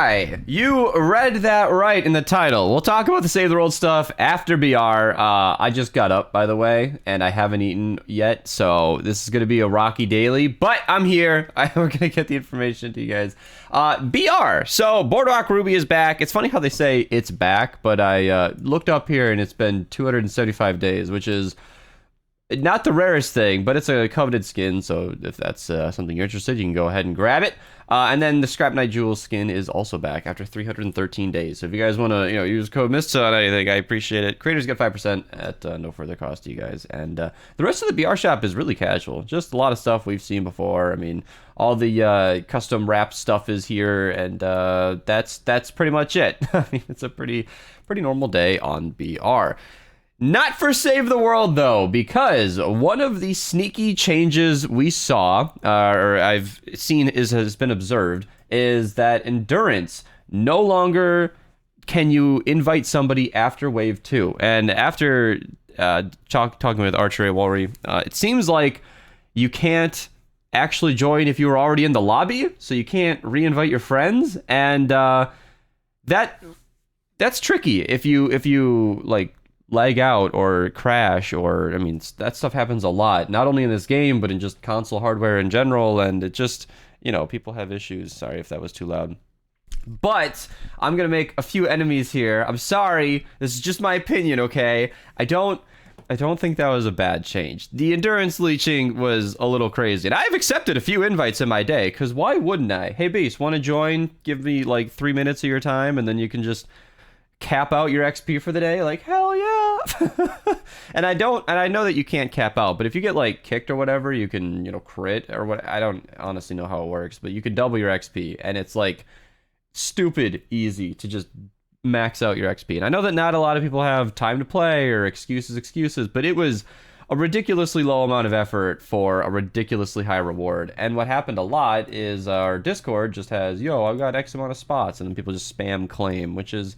Okay, you read that right in the title. We'll talk about the Save the World stuff after BR. I just got up, by the way, and I haven't eaten yet, so this is going to be a rocky daily, but I'm here. We're going to get the information to you guys. BR, so Boardwalk Ruby is back. It's funny how they say it's back, but I looked up here, and it's been 275 days, which is not the rarest thing, but it's a coveted skin, so if that's something you're interested, you can go ahead and grab it. And then the Scrap Knight Jewels skin is also back after 313 days. So if you guys want to, use code Mista on anything, I appreciate it. Creators get 5% at no further cost to you guys. And the rest of the BR shop is really casual. Just a lot of stuff we've seen before. I mean, all the custom wrap stuff is here, and that's pretty much it. I mean, it's a pretty normal day on BR. Not for Save the World, though, because one of the sneaky changes we saw, or I've seen has been observed, is that Endurance no longer can you invite somebody after Wave 2. And after talking with Archer Walry, it seems like you can't actually join if you were already in the lobby, so you can't re-invite your friends, and that's tricky if you like lag out or crash, or I mean, that stuff happens a lot, not only in this game but in just console hardware in general, and it just, people have issues. Sorry if that was too loud, but I'm gonna make a few enemies here. I'm sorry, this is just my opinion, okay? I don't think that was a bad change. The endurance leeching was a little crazy, and I've accepted a few invites in my day, because why wouldn't I? Hey Beast, want to join? Give me like 3 minutes of your time, and then you can just cap out your XP for the day. Like, hell yeah. and I know that you can't cap out, but if you get like kicked or whatever, you can crit or what. I don't honestly know how it works, but you can double your XP, and it's like stupid easy to just max out your XP. And I know that not a lot of people have time to play or excuses, but it was a ridiculously low amount of effort for a ridiculously high reward. And what happened a lot is our Discord just has, I've got X amount of spots, and then people just spam claim, which is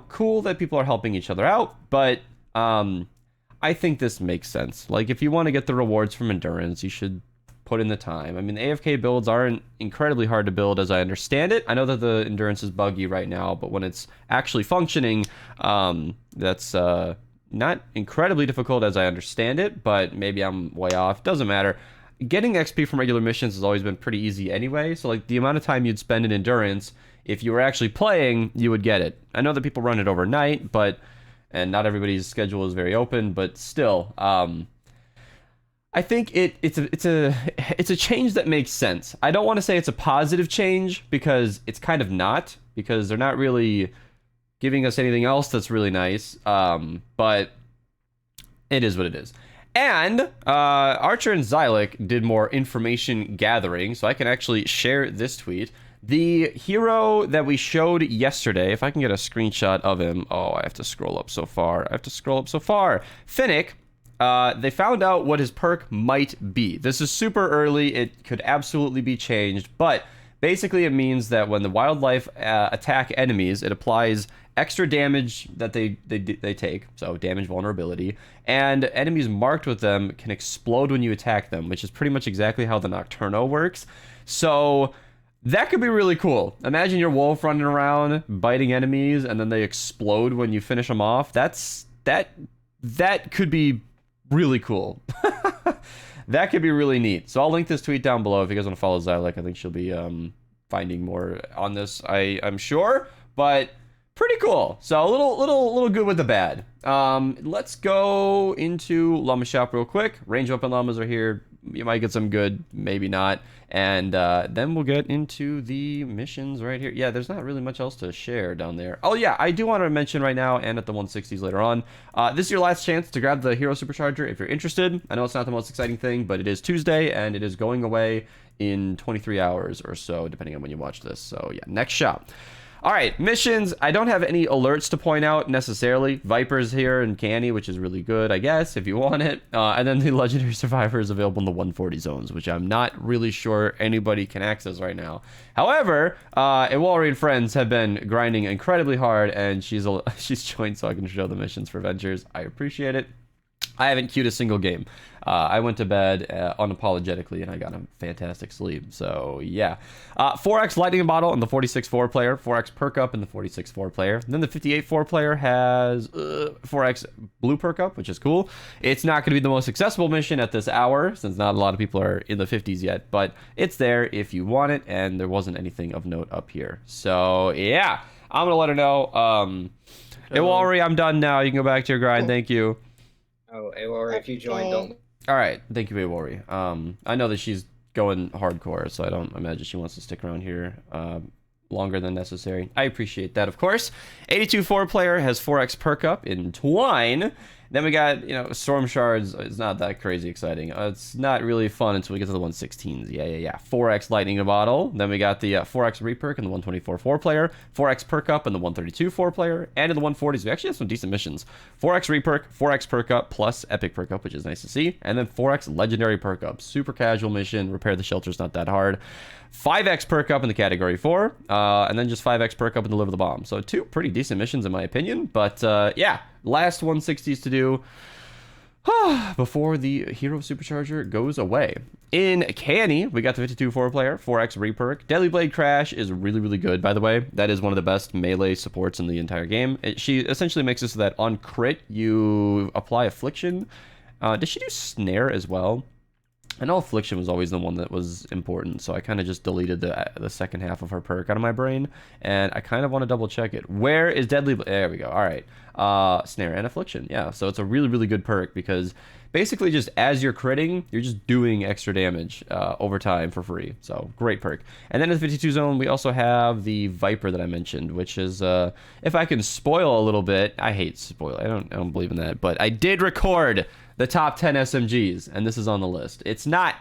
cool that people are helping each other out, but I think this makes sense. Like, if you want to get the rewards from Endurance, you should put in the time. I mean, the AFK builds aren't incredibly hard to build, as I understand it. I know that the Endurance is buggy right now, but when it's actually functioning, that's not incredibly difficult, as I understand it, but maybe I'm way off. Doesn't matter. Getting XP from regular missions has always been pretty easy anyway, so like the amount of time you'd spend in Endurance, if you were actually playing, you would get it. I know that people run it overnight, and not everybody's schedule is very open, but still, I think it's a change that makes sense. I don't want to say it's a positive change, because it's kind of not, because they're not really giving us anything else that's really nice, but it is what it is. And Archer and Xylic did more information gathering, so I can actually share this tweet. The hero that we showed yesterday, if I can get a screenshot of him. Oh, I have to scroll up so far. Finnick, they found out what his perk might be. This is super early. It could absolutely be changed, but basically it means that when the wildlife attack enemies, it applies extra damage that they take, so damage vulnerability, and enemies marked with them can explode when you attack them, which is pretty much exactly how the Nocturno works. So that could be really cool. Imagine your wolf running around biting enemies, and then they explode when you finish them off. That could be really cool. That could be really neat. So I'll link this tweet down below if you guys want to follow Xylic. I think she'll be finding more on this, I'm sure, but pretty cool. So a little good with the bad. Let's go into Llama Shop real quick. Range weapon llamas are here. You might get some good, maybe not. And then we'll get into the missions right here. Yeah, there's not really much else to share down there. Oh yeah, I do want to mention right now, and at the 160s later on, this is your last chance to grab the Hero Supercharger if you're interested. I know it's not the most exciting thing, but it is Tuesday, and it is going away in 23 hours or so, depending on when you watch this. So yeah, next shop. All right, missions. I don't have any alerts to point out necessarily. Viper's here and Canny, which is really good, I guess, if you want it. And then the Legendary Survivor is available in the 140 zones, which I'm not really sure anybody can access right now. However, Iwalri and friends have been grinding incredibly hard, and she's joined so I can show the missions for Ventures. I appreciate it. I haven't queued a single game. I went to bed unapologetically, and I got a fantastic sleep. So yeah, 4x lightning bottle in the 46-4 player, 4x perk up in the 46-4 player. Then the 58-4 player has 4x blue perk up, which is cool. It's not going to be the most accessible mission at this hour, since not a lot of people are in the 50s yet, but it's there if you want it, and there wasn't anything of note up here. So yeah, I'm gonna let her know. Iwari, I'm done now. You can go back to your grind. Thank you. Oh, Iwari, if you join, don't. All right, thank you, Iwari. I know that she's going hardcore, so I don't imagine she wants to stick around here longer than necessary. I appreciate that, of course. 82-4 player has 4x perk up in Twine. Then we got, Storm Shards. It's not that crazy exciting. It's not really fun until we get to the 116s. Yeah. 4x Lightning in a Bottle. Then we got the 4x Reperk in the 124-4 player. 4x Perk Up in the 132-4 player. And in the 140s, we actually have some decent missions. 4x Reperk, 4x Perk Up, plus Epic Perk Up, which is nice to see. And then 4x Legendary Perk Up. Super casual mission. Repair the shelter's not that hard. 5x Perk Up in the Category 4. And then just 5x Perk Up and Deliver the Bomb. So 2 pretty decent missions in my opinion. But yeah, last 160s to do before the Hero Supercharger goes away. In Canny, we got the 52-4 player, 4x Reperk. Deadly Blade Crash is really, really good, by the way. That is one of the best melee supports in the entire game. She essentially makes it so that on crit, you apply Affliction. Does she do Snare as well? I know Affliction was always the one that was important, so I kind of just deleted the second half of her perk out of my brain, and I kind of want to double check it. Where is Deadly? There we go. All right. Snare and Affliction. Yeah, so it's a really, really good perk because basically just as you're critting, you're just doing extra damage over time for free. So great perk. And then in the 52 zone, we also have the Viper that I mentioned, which is, if I can spoil a little bit, I hate spoil. I don't believe in that, but I did record the top 10 SMGs, and this is on the list. It's not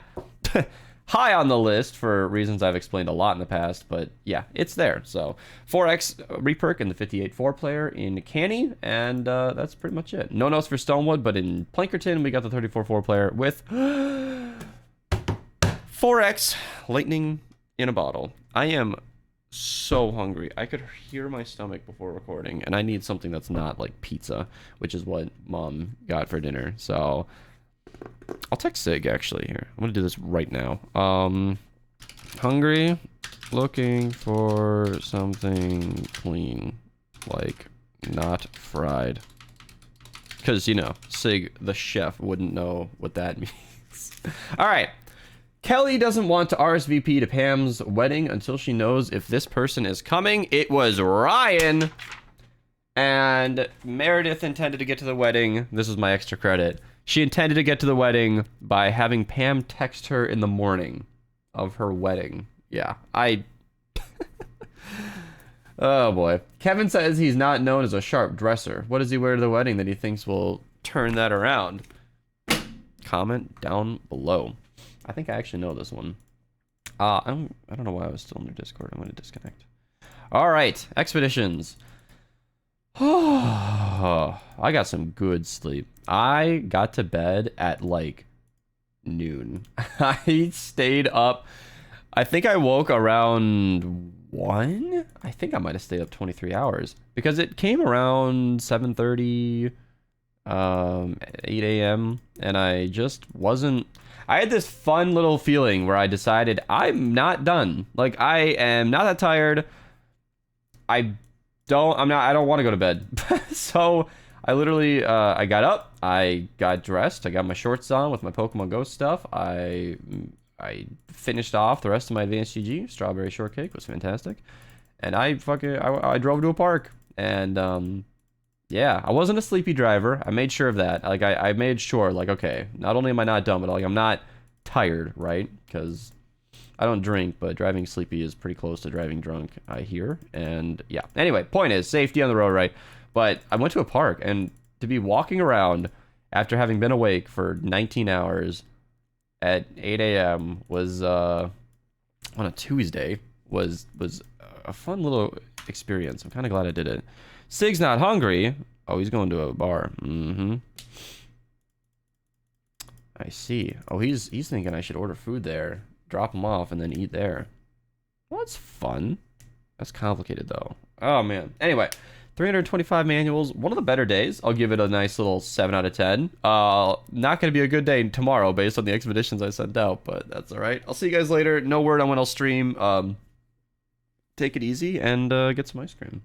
high on the list for reasons I've explained a lot in the past, but yeah, it's there. So 4x Reperk in the 58-4 player in Canny, and that's pretty much it. No notes for Stonewood, but in Plankerton, we got the 34-4 player with 4x Lightning in a Bottle. I am so hungry. I could hear my stomach before recording, and I need something that's not like pizza, which is what Mom got for dinner. So I'll text Sig actually here. I'm gonna do this right now. Hungry, looking for something clean, like not fried. Because Sig the chef wouldn't know what that means. All right. Kelly doesn't want to RSVP to Pam's wedding until she knows if this person is coming. It was Ryan. And Meredith intended to get to the wedding. This is my extra credit. She intended to get to the wedding by having Pam text her in the morning of her wedding. Yeah, oh boy. Kevin says he's not known as a sharp dresser. What does he wear to the wedding that he thinks will turn that around? Comment down below. I think I actually know this one. I don't know why I was still in their Discord. I'm going to disconnect. All right, expeditions. I got some good sleep. I got to bed at like noon. I stayed up. I think I woke around 1. I think I might have stayed up 23 hours because it came around 7:30, 8 a.m. and I just wasn't. I had this fun little feeling where I decided I'm not done. Like I am not that tired. I don't want to go to bed. So I literally, I got up, I got dressed, I got my shorts on with my Pokemon Go stuff. I finished off the rest of my advanced GG. Strawberry shortcake was fantastic. And I drove to a park. And, yeah, I wasn't a sleepy driver. I made sure of that. Like, I made sure, like, okay, not only am I not dumb, but like, I'm not tired, right? Because I don't drink, but driving sleepy is pretty close to driving drunk, I hear. And, yeah. Anyway, point is, safety on the road, right? But I went to a park, and to be walking around after having been awake for 19 hours at 8 a.m. was, on a Tuesday, was a fun little experience. I'm kind of glad I did it. Sig's not hungry. Oh, he's going to a bar. Mm-hmm. I see. Oh, he's thinking I should order food there, drop him off, and then eat there. Well, that's fun. That's complicated, though. Oh, man. Anyway, 325 manuals. One of the better days. I'll give it a nice little 7 out of 10. Not going to be a good day tomorrow based on the expeditions I sent out, but that's all right. I'll see you guys later. No word on when I'll stream. Take it easy and get some ice cream.